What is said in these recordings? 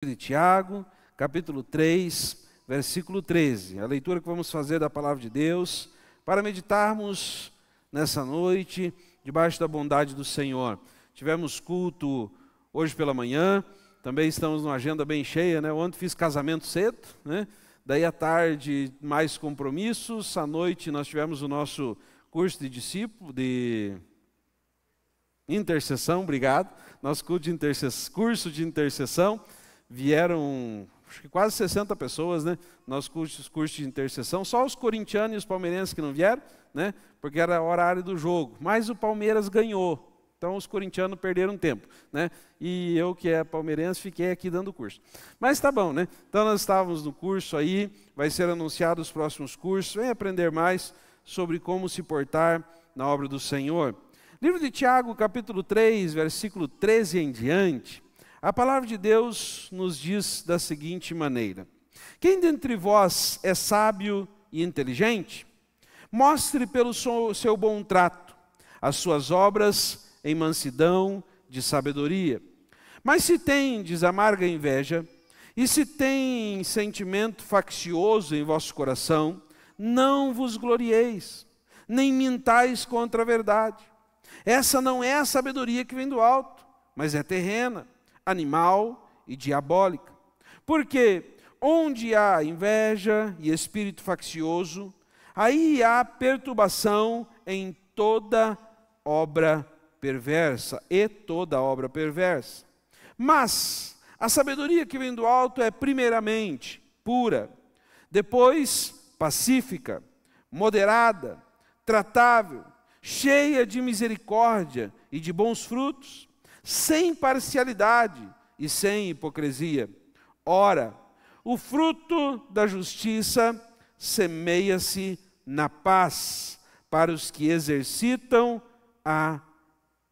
de Tiago, capítulo 3, versículo 13. A leitura que vamos fazer da palavra de Deus para meditarmos nessa noite debaixo da bondade do Senhor. Tivemos culto hoje pela manhã, também estamos numa agenda bem cheia, né? Ontem fiz casamento cedo, né? Daí à tarde mais compromissos, à noite nós tivemos o nosso curso de discípulo, de intercessão, obrigado. Nosso curso de intercessão, vieram acho que quase 60 pessoas, né? Nosso curso de intercessão, só os corintianos e os palmeirenses que não vieram, né? Porque era horário do jogo, mas o Palmeiras ganhou. Então os corintianos perderam tempo, né? E eu, que é palmeirense, fiquei aqui dando curso. Mas tá bom, né? Então nós estávamos no curso aí, vai ser anunciado os próximos cursos. Vem aprender mais sobre como se portar na obra do Senhor. Livro de Tiago, capítulo 3, versículo 13 em diante, a palavra de Deus nos diz da seguinte maneira: quem dentre vós é sábio e inteligente, mostre pelo seu bom trato as suas obras em mansidão de sabedoria. Mas se tendes amarga inveja, e se tem sentimento faccioso em vosso coração, não vos glorieis, nem mintais contra a verdade. Essa não é a sabedoria que vem do alto, mas é terrena, animal e diabólica. Porque onde há inveja e espírito faccioso, aí há perturbação em toda obra perversa e toda obra perversa. Mas a sabedoria que vem do alto é primeiramente pura, depois pacífica, moderada, tratável, cheia de misericórdia e de bons frutos, sem parcialidade e sem hipocrisia. Ora, o fruto da justiça semeia-se na paz para os que exercitam a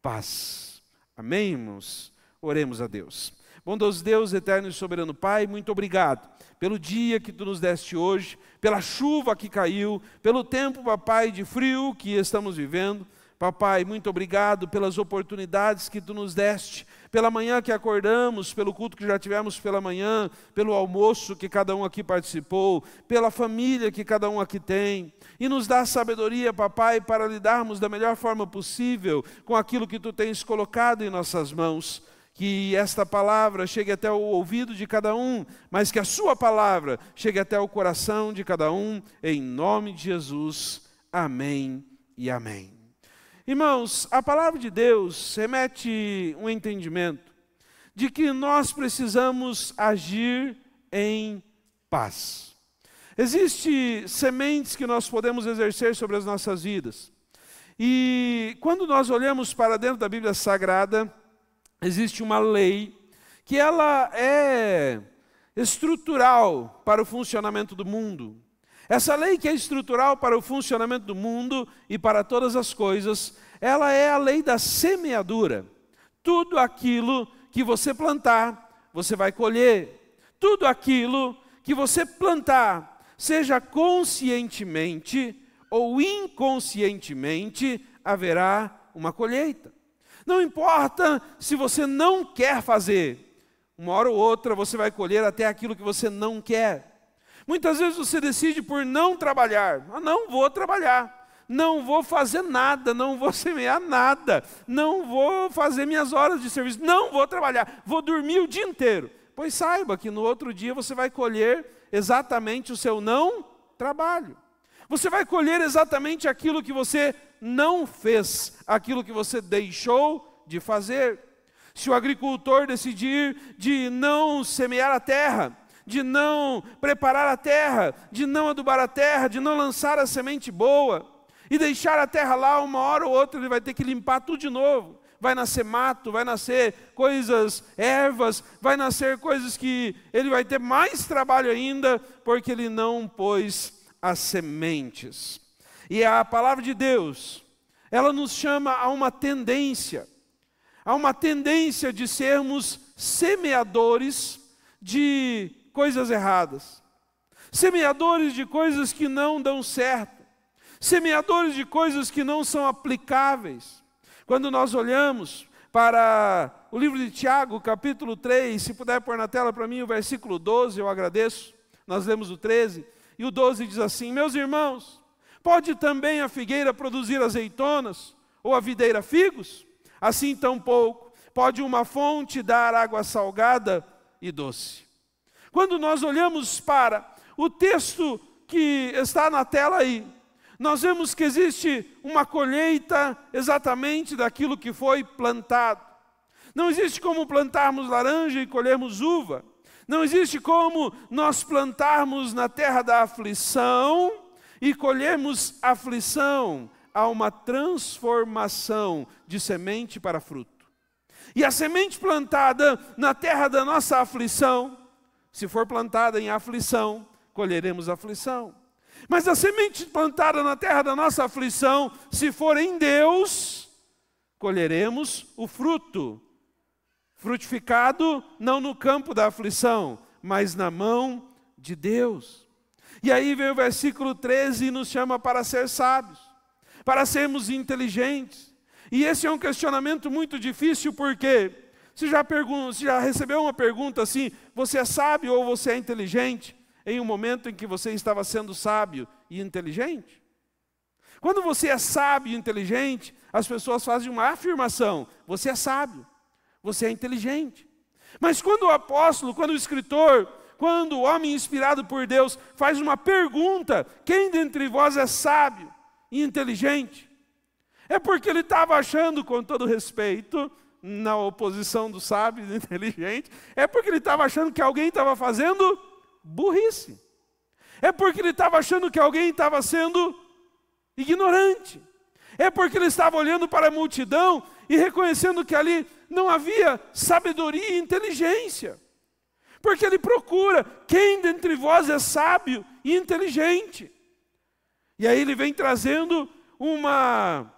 paz. Amém, irmãos? Oremos a Deus. Bondoso Deus, eterno e soberano Pai, muito obrigado pelo dia que Tu nos deste hoje, pela chuva que caiu, pelo tempo, papai, de frio que estamos vivendo. Papai, muito obrigado pelas oportunidades que Tu nos deste, pela manhã que acordamos, pelo culto que já tivemos pela manhã, pelo almoço que cada um aqui participou, pela família que cada um aqui tem. E nos dá sabedoria, papai, para lidarmos da melhor forma possível com aquilo que Tu tens colocado em nossas mãos. Que esta palavra chegue até o ouvido de cada um, mas que a Sua palavra chegue até o coração de cada um, em nome de Jesus. Amém e amém. Irmãos, a palavra de Deus remete um entendimento de que nós precisamos agir em paz. Existem sementes que nós podemos exercer sobre as nossas vidas. E quando nós olhamos para dentro da Bíblia Sagrada, existe uma lei que ela é estrutural para o funcionamento do mundo. Essa lei que é estrutural para o funcionamento do mundo e para todas as coisas, ela é a lei da semeadura. Tudo aquilo que você plantar, você vai colher. Tudo aquilo que você plantar, seja conscientemente ou inconscientemente, haverá uma colheita. Não importa se você não quer fazer, uma hora ou outra você vai colher até aquilo que você não quer. Muitas vezes você decide por não trabalhar. Não vou trabalhar, não vou fazer nada, não vou semear nada, não vou fazer minhas horas de serviço, não vou trabalhar, vou dormir o dia inteiro. Pois saiba que no outro dia você vai colher exatamente o seu não trabalho. Você vai colher exatamente aquilo que você não fez, aquilo que você deixou de fazer. Se o agricultor decidir de não semear a terra, de não preparar a terra, de não adubar a terra, de não lançar a semente boa, e deixar a terra lá, uma hora ou outra ele vai ter que limpar tudo de novo. Vai nascer mato, vai nascer coisas, ervas, vai nascer coisas que ele vai ter mais trabalho ainda, porque ele não pôs as sementes. E a palavra de Deus, ela nos chama a uma tendência de sermos semeadores de coisas erradas, semeadores de coisas que não dão certo, semeadores de coisas que não são aplicáveis. Quando nós olhamos para o livro de Tiago, capítulo 3, se puder pôr na tela para mim o versículo 12, eu agradeço. Nós lemos o 13, e o 12 diz assim: meus irmãos, pode também a figueira produzir azeitonas, ou a videira figos? Assim tampouco pode uma fonte dar água salgada e doce. Quando nós olhamos para o texto que está na tela aí, nós vemos que existe uma colheita exatamente daquilo que foi plantado. Não existe como plantarmos laranja e colhermos uva. Não existe como nós plantarmos na terra da aflição e colhermos aflição. Há uma transformação de semente para fruto. E a semente plantada na terra da nossa aflição, se for plantada em aflição, colheremos aflição. Mas a semente plantada na terra da nossa aflição, se for em Deus, colheremos o fruto. Frutificado não no campo da aflição, mas na mão de Deus. E aí vem o versículo 13 e nos chama para ser sábios, para sermos inteligentes. E esse é um questionamento muito difícil, porque você já recebeu uma pergunta assim: você é sábio ou você é inteligente? Em um momento em que você estava sendo sábio e inteligente? Quando você é sábio e inteligente, as pessoas fazem uma afirmação: você é sábio, você é inteligente. Mas quando o apóstolo, quando o escritor, quando o homem inspirado por Deus faz uma pergunta: quem dentre vós é sábio e inteligente? É porque ele estava achando, com todo respeito, na oposição do sábio e do inteligente, é porque ele estava achando que alguém estava fazendo burrice. É porque ele estava achando que alguém estava sendo ignorante. É porque ele estava olhando para a multidão e reconhecendo que ali não havia sabedoria e inteligência. Porque ele procura quem dentre vós é sábio e inteligente. E aí ele vem trazendo uma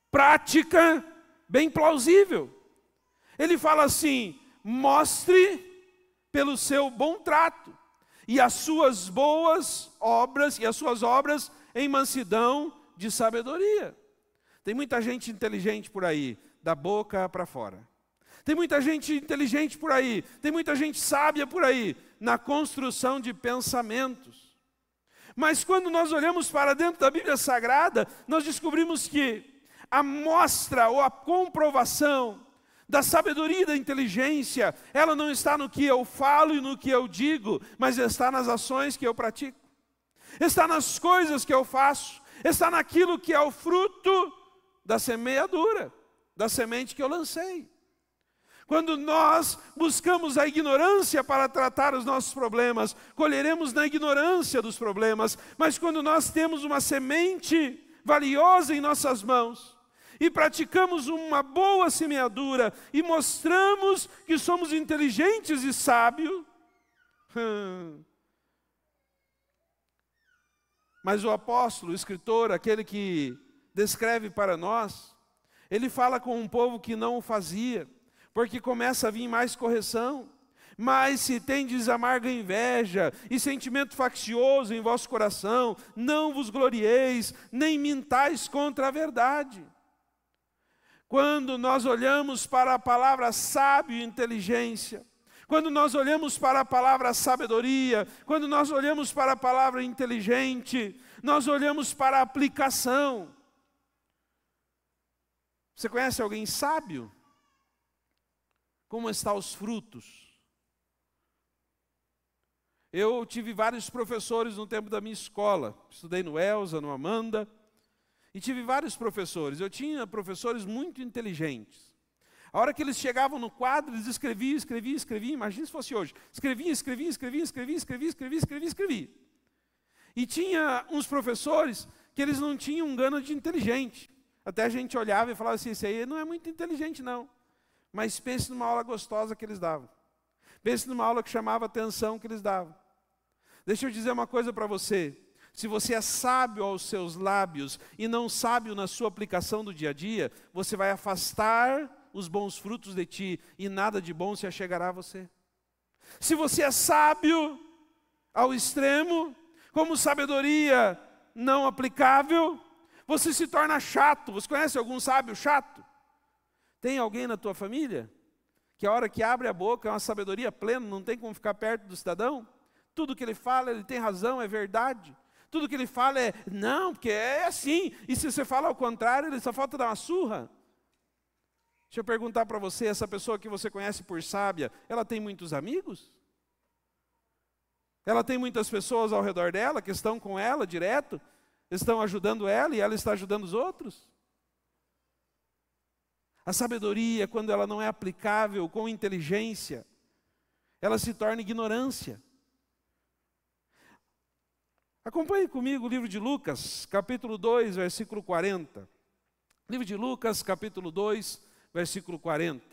prática bem plausível. Ele fala assim: mostre pelo seu bom trato e as suas boas obras, e as suas obras em mansidão de sabedoria. Tem muita gente inteligente por aí, da boca para fora. Tem muita gente inteligente por aí, tem muita gente sábia por aí, na construção de pensamentos. Mas quando nós olhamos para dentro da Bíblia Sagrada, nós descobrimos que a mostra ou a comprovação da sabedoria e da inteligência, ela não está no que eu falo e no que eu digo, mas está nas ações que eu pratico. Está nas coisas que eu faço, está naquilo que é o fruto da semeadura, da semente que eu lancei. Quando nós buscamos a ignorância para tratar os nossos problemas, colheremos na ignorância dos problemas. Mas quando nós temos uma semente valiosa em nossas mãos, e praticamos uma boa semeadura, e mostramos que somos inteligentes e sábios, mas o apóstolo, o escritor, aquele que descreve para nós, ele fala com um povo que não o fazia, porque começa a vir mais correção. Mas se tendes amarga inveja e sentimento faccioso em vosso coração, não vos glorieis, nem mintais contra a verdade. Quando nós olhamos para a palavra sábio e inteligência, quando nós olhamos para a palavra sabedoria, quando nós olhamos para a palavra inteligente, nós olhamos para a aplicação. Você conhece alguém sábio? Como estão os frutos? Eu tive vários professores no tempo da minha escola. Estudei no Elza, no Amanda, e tive vários professores. Eu tinha professores muito inteligentes. A hora que eles chegavam no quadro, eles escreviam. Imagina se fosse hoje. Escrevia. E tinha uns professores que eles não tinham gana de inteligente. Até a gente olhava e falava assim: esse aí não é muito inteligente não. Mas pense numa aula gostosa que eles davam. Pense numa aula que chamava a atenção que eles davam. Deixa eu dizer uma coisa para você. Se você é sábio aos seus lábios e não sábio na sua aplicação do dia a dia, você vai afastar os bons frutos de ti e nada de bom se achegará a você. Se você é sábio ao extremo, como sabedoria não aplicável, você se torna chato. Você conhece algum sábio chato? Tem alguém na tua família que a hora que abre a boca é uma sabedoria plena, não tem como ficar perto do cidadão? Tudo que ele fala, ele tem razão, é verdade. Tudo que ele fala é, não, porque é assim. E se você fala ao contrário, ele só falta dar uma surra. Deixa eu perguntar para você, essa pessoa que você conhece por sábia, ela tem muitos amigos? Ela tem muitas pessoas ao redor dela que estão com ela direto, estão ajudando ela e ela está ajudando os outros? A sabedoria, quando ela não é aplicável com inteligência, ela se torna ignorância. Acompanhe comigo o livro de Lucas, capítulo 2, versículo 40. Livro de Lucas, capítulo 2, versículo 40.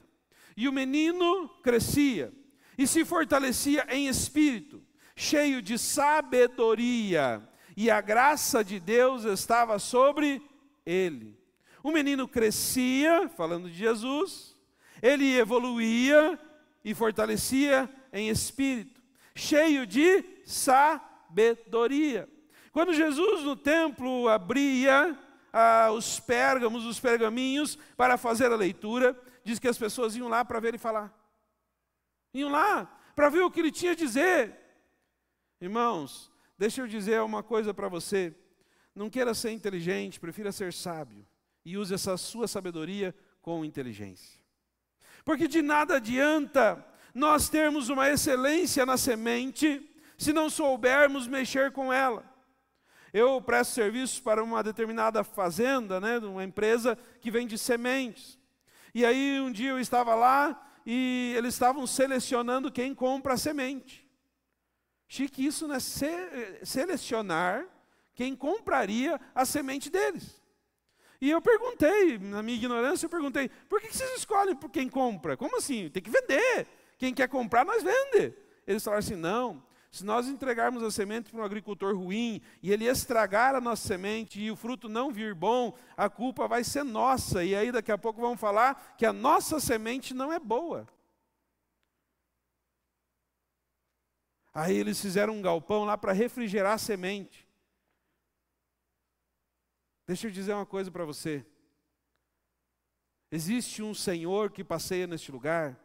E o menino crescia e se fortalecia em espírito, cheio de sabedoria, e a graça de Deus estava sobre ele. O menino crescia, falando de Jesus, ele evoluía e fortalecia em espírito, cheio de sabedoria. Quando Jesus no templo abria os pérgamos, os pergaminhos, para fazer a leitura, diz que as pessoas iam lá para ver ele falar. Iam lá para ver o que ele tinha a dizer. Irmãos, deixa eu dizer uma coisa para você. Não queira ser inteligente, prefira ser sábio. E use essa sua sabedoria com inteligência. Porque de nada adianta nós termos uma excelência na semente, se não soubermos mexer com ela. Eu presto serviço para uma determinada fazenda, uma empresa que vende sementes. E aí um dia eu estava lá e eles estavam selecionando quem compra a semente. Chique isso, né? Selecionar quem compraria a semente deles. E eu perguntei, na minha ignorância, por que vocês escolhem por quem compra? Como assim? Tem que vender. Quem quer comprar, nós vende. Eles falaram assim, não, se nós entregarmos a semente para um agricultor ruim, e ele estragar a nossa semente, e o fruto não vir bom, a culpa vai ser nossa. E aí daqui a pouco vão falar que a nossa semente não é boa. Aí eles fizeram um galpão lá para refrigerar a semente. Deixa eu dizer uma coisa para você. Existe um Senhor que passeia neste lugar,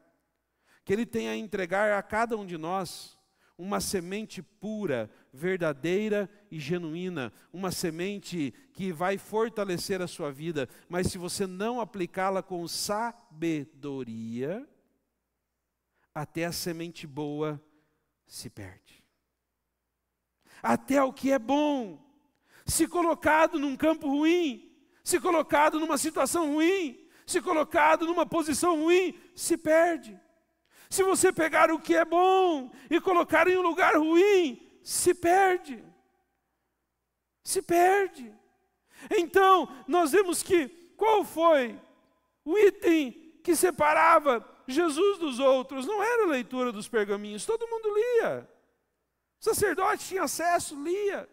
que Ele tem a entregar a cada um de nós uma semente pura, verdadeira e genuína, uma semente que vai fortalecer a sua vida, mas se você não aplicá-la com sabedoria, até a semente boa se perde. Até o que é bom, se colocado num campo ruim, se colocado numa situação ruim, se colocado numa posição ruim, se perde. Se você pegar o que é bom e colocar em um lugar ruim, se perde. Se perde. Então, nós vemos que, qual foi o item que separava Jesus dos outros? Não era a leitura dos pergaminhos, todo mundo lia. O sacerdote tinha acesso, lia.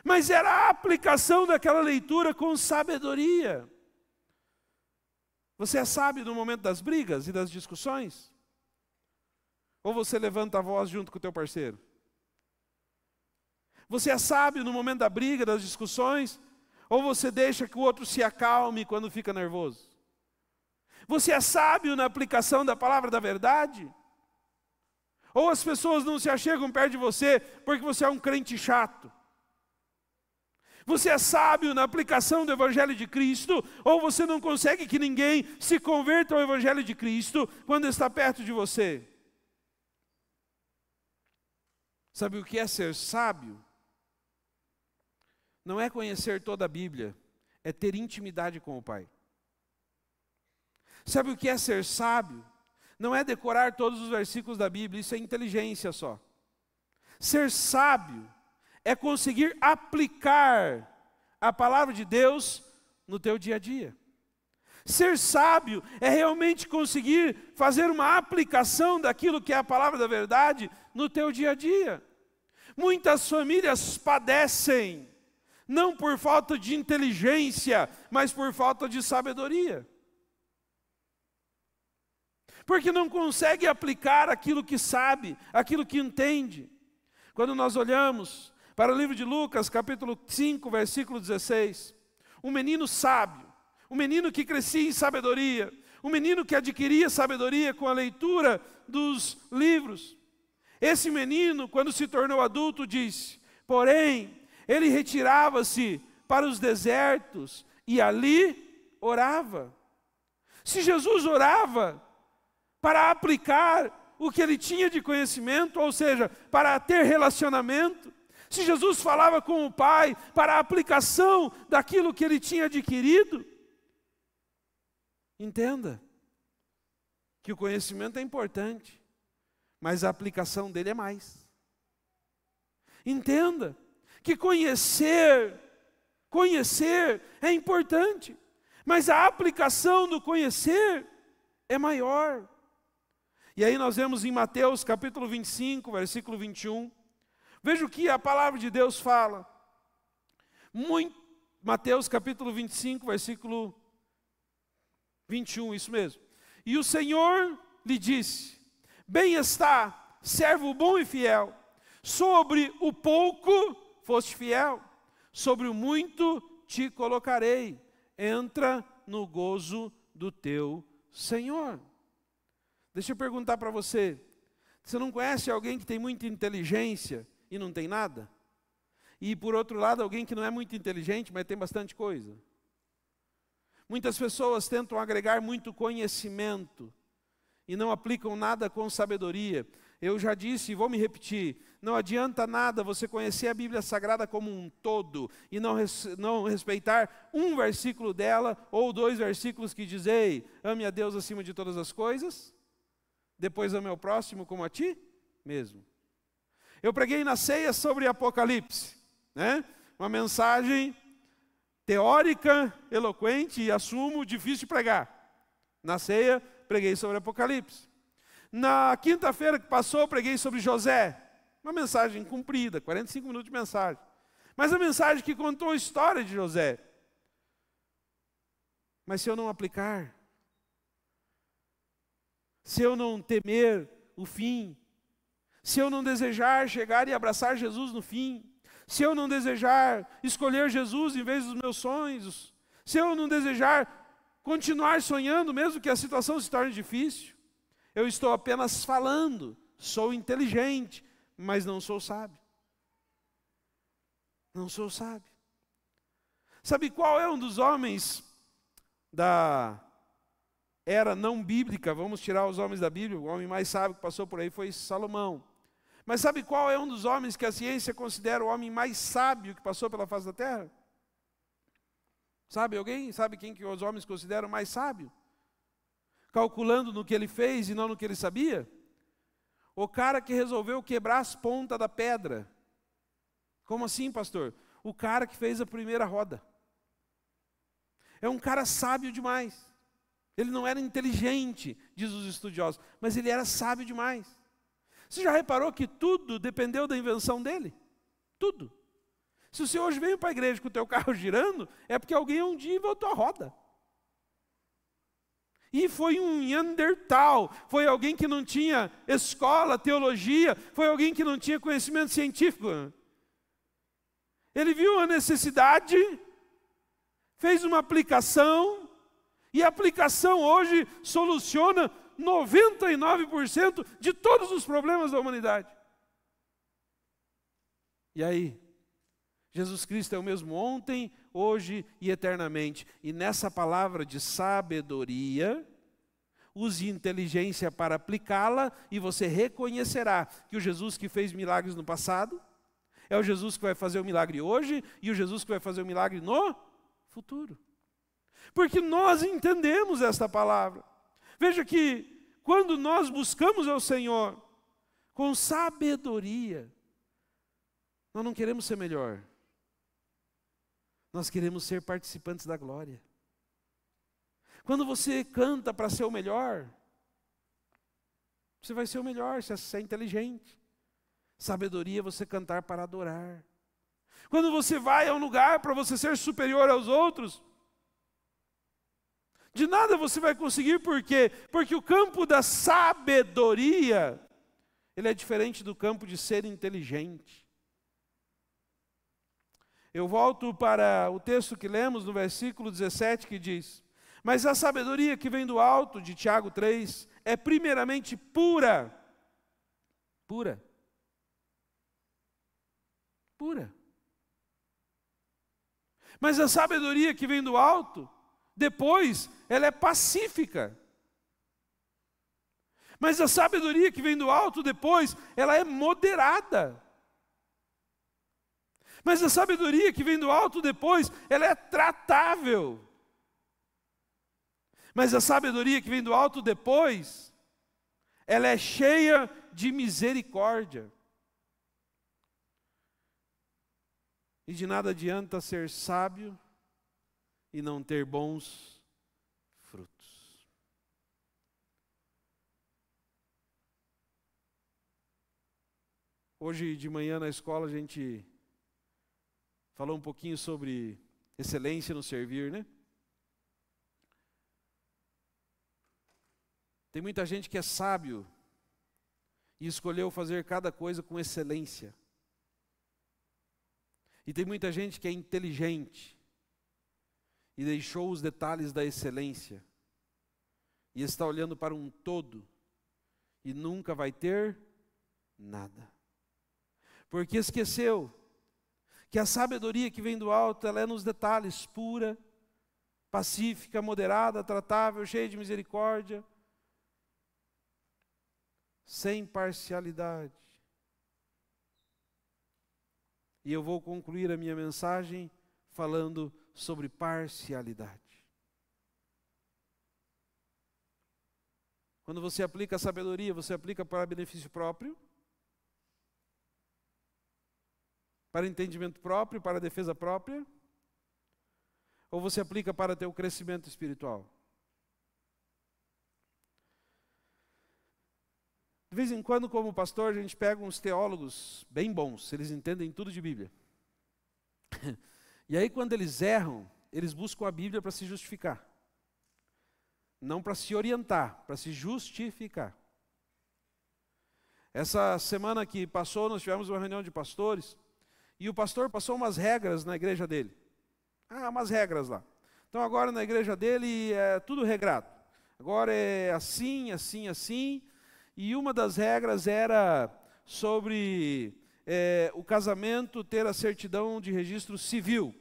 Mas era a aplicação daquela leitura com sabedoria. Você é sábio no momento das brigas e das discussões? Ou você levanta a voz junto com o teu parceiro? Você é sábio no momento da briga, das discussões? Ou você deixa que o outro se acalme quando fica nervoso? Você é sábio na aplicação da palavra da verdade? Ou as pessoas não se achegam perto de você porque você é um crente chato? Você é sábio na aplicação do Evangelho de Cristo, ou você não consegue que ninguém se converta ao Evangelho de Cristo quando está perto de você? Sabe o que é ser sábio? Não é conhecer toda a Bíblia, é ter intimidade com o Pai. Sabe o que é ser sábio? Não é decorar todos os versículos da Bíblia, isso é inteligência só. Ser sábio é conseguir aplicar a palavra de Deus no teu dia a dia. Ser sábio é realmente conseguir fazer uma aplicação daquilo que é a palavra da verdade no teu dia a dia. Muitas famílias padecem, não por falta de inteligência, mas por falta de sabedoria. Porque não consegue aplicar aquilo que sabe, aquilo que entende. Quando nós olhamos para o livro de Lucas, capítulo 5, versículo 16, um menino sábio, um menino que crescia em sabedoria, Um menino que adquiria sabedoria com a leitura dos livros. Esse menino, quando se tornou adulto, disse: porém, ele retirava-se para os desertos e ali orava. Se Jesus orava para aplicar o que ele tinha de conhecimento, ou seja, para ter relacionamento, se Jesus falava com o Pai para a aplicação daquilo que ele tinha adquirido, entenda que o conhecimento é importante, mas a aplicação dele é mais. Entenda que conhecer é importante, mas a aplicação do conhecer é maior. E aí nós vemos em Mateus capítulo 25, versículo 21, veja o que a palavra de Deus fala. Mateus capítulo 25, versículo 21, isso mesmo. E o Senhor lhe disse: bem está, servo bom e fiel, sobre o pouco foste fiel, sobre o muito te colocarei, entra no gozo do teu Senhor. Deixa eu perguntar para você, você não conhece alguém que tem muita inteligência e não tem nada? E por outro lado, alguém que não é muito inteligente, mas tem bastante coisa? Muitas pessoas tentam agregar muito conhecimento e não aplicam nada com sabedoria. Eu já disse e vou me repetir, não adianta nada você conhecer a Bíblia Sagrada como um todo e não respeitar um versículo dela ou 2 versículos que diz: ei, ame a Deus acima de todas as coisas, depois ame ao próximo como a ti mesmo. Eu preguei na ceia sobre Apocalipse, né? Uma mensagem teórica, eloquente e assumo difícil de pregar. Na ceia preguei sobre Apocalipse. Na quinta-feira que passou, preguei sobre José. Uma mensagem comprida, 45 minutos de mensagem. Mas a mensagem que contou a história de José. Mas se eu não aplicar, se eu não temer o fim, se eu não desejar chegar e abraçar Jesus no fim, se eu não desejar escolher Jesus em vez dos meus sonhos, se eu não desejar continuar sonhando, mesmo que a situação se torne difícil, eu estou apenas falando, sou inteligente, mas não sou sábio. Não sou sábio. Sabe qual é um dos homens da era não bíblica? Vamos tirar os homens da Bíblia, o homem mais sábio que passou por aí foi Salomão. Mas sabe qual é um dos homens que a ciência considera o homem mais sábio que passou pela face da terra? Sabe alguém? Sabe quem que os homens consideram mais sábio? Calculando no que ele fez e não no que ele sabia? O cara que resolveu quebrar as pontas da pedra. Como assim, pastor? O cara que fez a primeira roda. É um cara sábio demais. Ele não era inteligente, diz os estudiosos, mas ele era sábio demais. Você já reparou que tudo dependeu da invenção dele? Tudo. Se você hoje veio para a igreja com o teu carro girando, é porque alguém um dia inventou a roda. E foi um Neandertal, foi alguém que não tinha escola, teologia, foi alguém que não tinha conhecimento científico. Ele viu a necessidade, fez uma aplicação, e a aplicação hoje soluciona 99% de todos os problemas da humanidade. E aí? Jesus Cristo é o mesmo ontem, hoje e eternamente. E nessa palavra de sabedoria, use inteligência para aplicá-la e você reconhecerá que o Jesus que fez milagres no passado é o Jesus que vai fazer o milagre hoje e o Jesus que vai fazer o milagre no futuro. Porque nós entendemos esta palavra. Veja que quando nós buscamos ao Senhor com sabedoria, nós não queremos ser melhor. Nós queremos ser participantes da glória. Quando você canta para ser o melhor, você vai ser o melhor, você é inteligente. Sabedoria é você cantar para adorar. Quando você vai a um lugar para você ser superior aos outros, de nada você vai conseguir, por quê? Porque o campo da sabedoria, ele é diferente do campo de ser inteligente. Eu volto para o texto que lemos no versículo 17 que diz: Mas a sabedoria que vem do alto, de Tiago 3, é primeiramente pura. Pura. Pura. Mas a sabedoria que vem do alto, depois, ela é pacífica. Mas a sabedoria que vem do alto, depois, ela é moderada. Mas a sabedoria que vem do alto, depois, ela é tratável. Mas a sabedoria que vem do alto, depois, ela é cheia de misericórdia. E de nada adianta ser sábio e não ter bons frutos. Hoje de manhã na escola a gente falou um pouquinho sobre excelência no servir, né? Tem muita gente que é sábio e escolheu fazer cada coisa com excelência. E tem muita gente que é inteligente e deixou os detalhes da excelência e está olhando para um todo e nunca vai ter nada. Porque esqueceu que a sabedoria que vem do alto, ela é nos detalhes, pura, pacífica, moderada, tratável, cheia de misericórdia, sem parcialidade. E eu vou concluir a minha mensagem falando sobre parcialidade. Quando você aplica a sabedoria, você aplica para benefício próprio, para entendimento próprio, para defesa própria, ou você aplica para ter o crescimento espiritual? De vez em quando, como pastor, a gente pega uns teólogos bem bons, eles entendem tudo de Bíblia. E aí, quando eles erram, eles buscam a Bíblia para se justificar. Não para se orientar, para se justificar. Essa semana que passou, nós tivemos uma reunião de pastores, e o pastor passou umas regras na igreja dele. Umas regras lá. Então agora na igreja dele é tudo regrado. Agora é assim, assim, assim. E uma das regras era sobre o casamento ter a certidão de registro civil.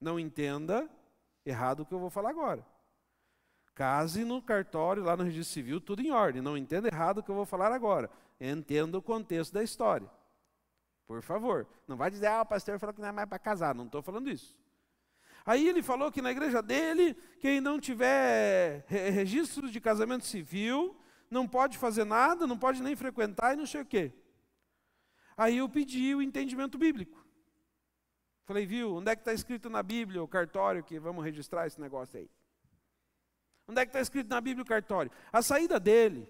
Não entenda errado o que eu vou falar agora. Case no cartório, lá no registro civil, tudo em ordem. Não entenda errado o que eu vou falar agora. Entenda o contexto da história. Por favor. Não vai dizer, o pastor falou que não é mais para casar. Não estou falando isso. Aí ele falou que na igreja dele, quem não tiver registro de casamento civil, não pode fazer nada, não pode nem frequentar e não sei o quê. Aí eu pedi o entendimento bíblico. Falei, viu, onde é que está escrito na Bíblia o cartório que vamos registrar esse negócio aí? Onde é que está escrito na Bíblia o cartório? A saída dele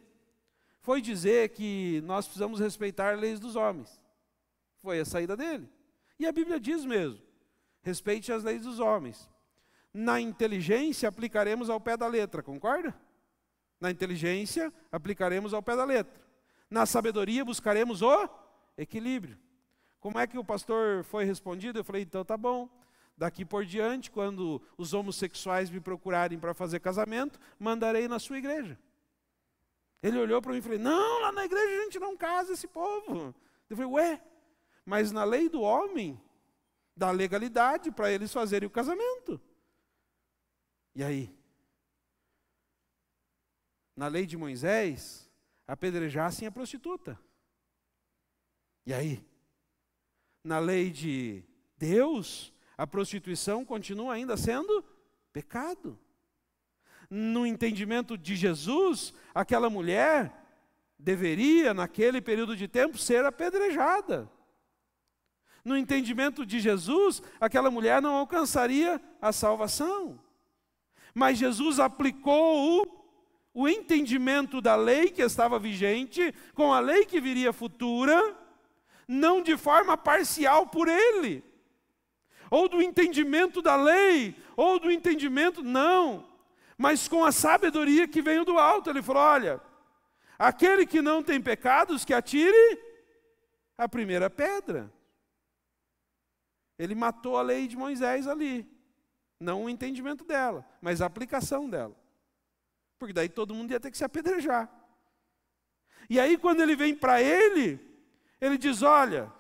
foi dizer que nós precisamos respeitar as leis dos homens. Foi a saída dele. E a Bíblia diz mesmo, respeite as leis dos homens. Na inteligência aplicaremos ao pé da letra, concorda? Na inteligência aplicaremos ao pé da letra. Na sabedoria buscaremos o equilíbrio. Como é que o pastor foi respondido? Eu falei, então tá bom. Daqui por diante, quando os homossexuais me procurarem para fazer casamento, mandarei na sua igreja. Ele olhou para mim e falou, não, lá na igreja a gente não casa esse povo. Eu falei, ué, mas na lei do homem, dá legalidade para eles fazerem o casamento. E aí? Na lei de Moisés, apedrejassem a prostituta. E aí? Na lei de Deus, a prostituição continua ainda sendo pecado. No entendimento de Jesus, aquela mulher deveria, naquele período de tempo, ser apedrejada. No entendimento de Jesus, aquela mulher não alcançaria a salvação. Mas Jesus aplicou o entendimento da lei que estava vigente com a lei que viria futura, não de forma parcial por ele, ou do entendimento da lei, ou do entendimento, não, mas com a sabedoria que veio do alto. Ele falou, olha, aquele que não tem pecados, que atire a primeira pedra. Ele matou a lei de Moisés ali. Não o entendimento dela, mas a aplicação dela. Porque daí todo mundo ia ter que se apedrejar. E aí quando ele vem para ele diz, olha,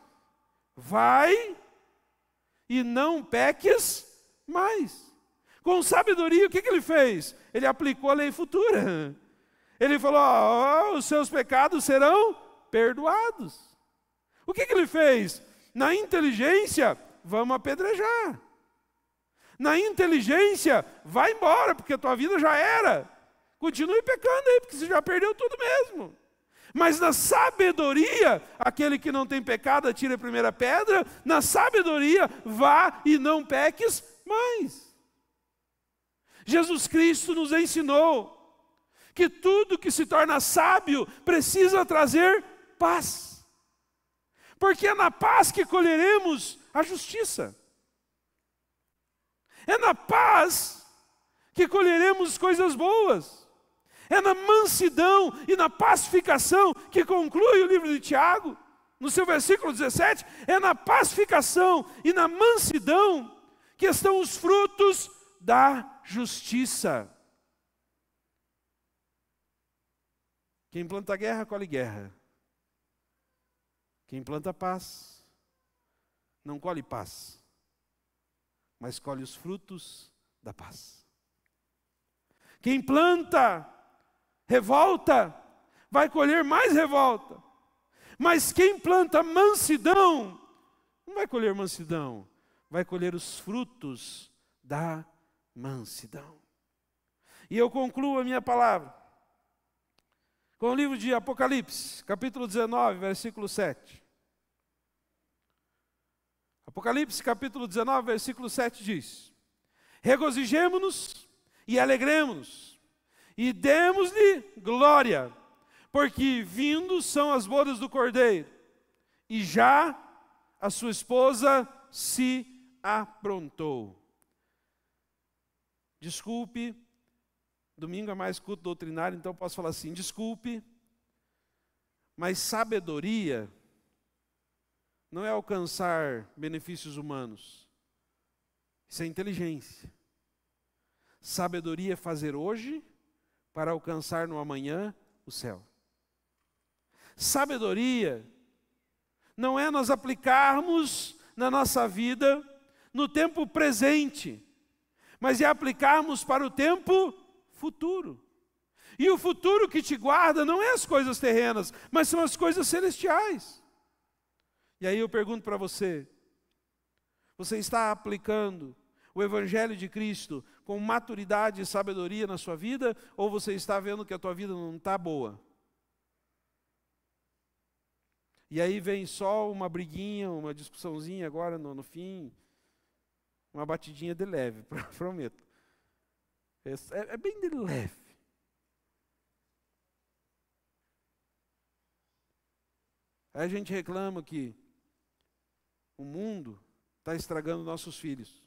vai e não peques mais. Com sabedoria, o que ele fez? Ele aplicou a lei futura. Ele falou, os seus pecados serão perdoados. O que ele fez? Na inteligência, vamos apedrejar. Na inteligência, vai embora, porque a tua vida já era. Continue pecando aí, porque você já perdeu tudo mesmo. Mas na sabedoria, aquele que não tem pecado, atira a primeira pedra. Na sabedoria, vá e não peques mais. Jesus Cristo nos ensinou que tudo que se torna sábio precisa trazer paz. Porque é na paz que colheremos a justiça. É na paz que colheremos coisas boas. É na mansidão e na pacificação que conclui o livro de Tiago, no seu versículo 17. É na pacificação e na mansidão que estão os frutos da justiça. Quem planta guerra, colhe guerra. Quem planta paz, não colhe paz, mas colhe os frutos da paz. Quem planta revolta, vai colher mais revolta. Mas quem planta mansidão, não vai colher mansidão, vai colher os frutos da mansidão. E eu concluo a minha palavra com o livro de Apocalipse, capítulo 19, versículo 7. Apocalipse, capítulo 19, versículo 7 diz: regozijemo-nos e alegremos-nos, e demos-lhe glória, porque vindos são as bodas do Cordeiro, e já a sua esposa se aprontou. Desculpe, domingo é mais culto doutrinário, então eu posso falar assim, desculpe, mas sabedoria não é alcançar benefícios humanos, isso é inteligência. Sabedoria é fazer hoje para alcançar no amanhã o céu. Sabedoria não é nós aplicarmos na nossa vida no tempo presente, mas é aplicarmos para o tempo futuro. E o futuro que te guarda não é as coisas terrenas, mas são as coisas celestiais. E aí eu pergunto para você, você está aplicando o Evangelho de Cristo com maturidade e sabedoria na sua vida, ou você está vendo que a tua vida não está boa? E aí vem só uma briguinha, uma discussãozinha agora no fim, uma batidinha de leve, prometo. É bem de leve. Aí a gente reclama que o mundo está estragando nossos filhos.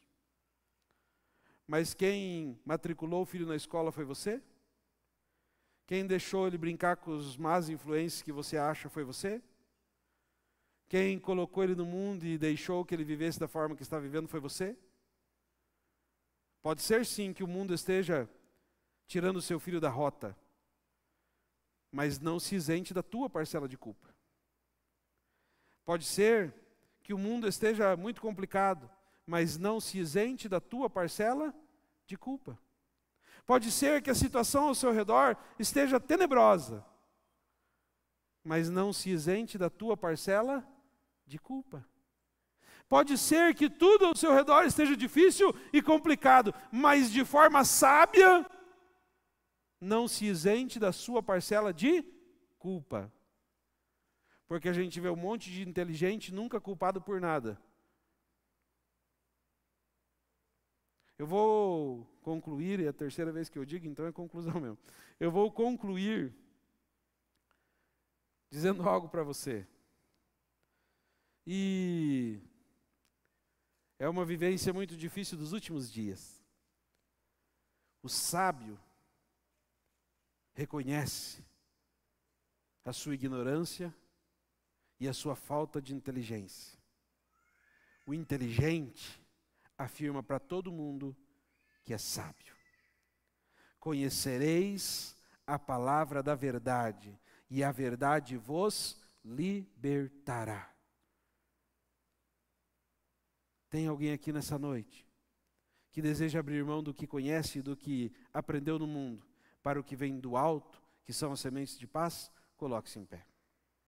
Mas quem matriculou o filho na escola foi você? Quem deixou ele brincar com as más influências que você acha foi você? Quem colocou ele no mundo e deixou que ele vivesse da forma que está vivendo foi você? Pode ser sim que o mundo esteja tirando o seu filho da rota, mas não se isente da tua parcela de culpa. Pode ser que o mundo esteja muito complicado, mas não se isente da tua parcela de culpa. Pode ser que a situação ao seu redor esteja tenebrosa, mas não se isente da tua parcela de culpa. Pode ser que tudo ao seu redor esteja difícil e complicado, mas de forma sábia, não se isente da sua parcela de culpa. Porque a gente vê um monte de inteligente nunca culpado por nada. Eu vou concluir, é a terceira vez que eu digo, então é conclusão mesmo. Eu vou concluir dizendo algo para você. E é uma vivência muito difícil dos últimos dias. O sábio reconhece a sua ignorância e a sua falta de inteligência. O inteligente afirma para todo mundo que é sábio. Conhecereis a palavra da verdade, e a verdade vos libertará. Tem alguém aqui nessa noite que deseja abrir mão do que conhece e do que aprendeu no mundo para o que vem do alto, que são as sementes de paz? Coloque-se em pé.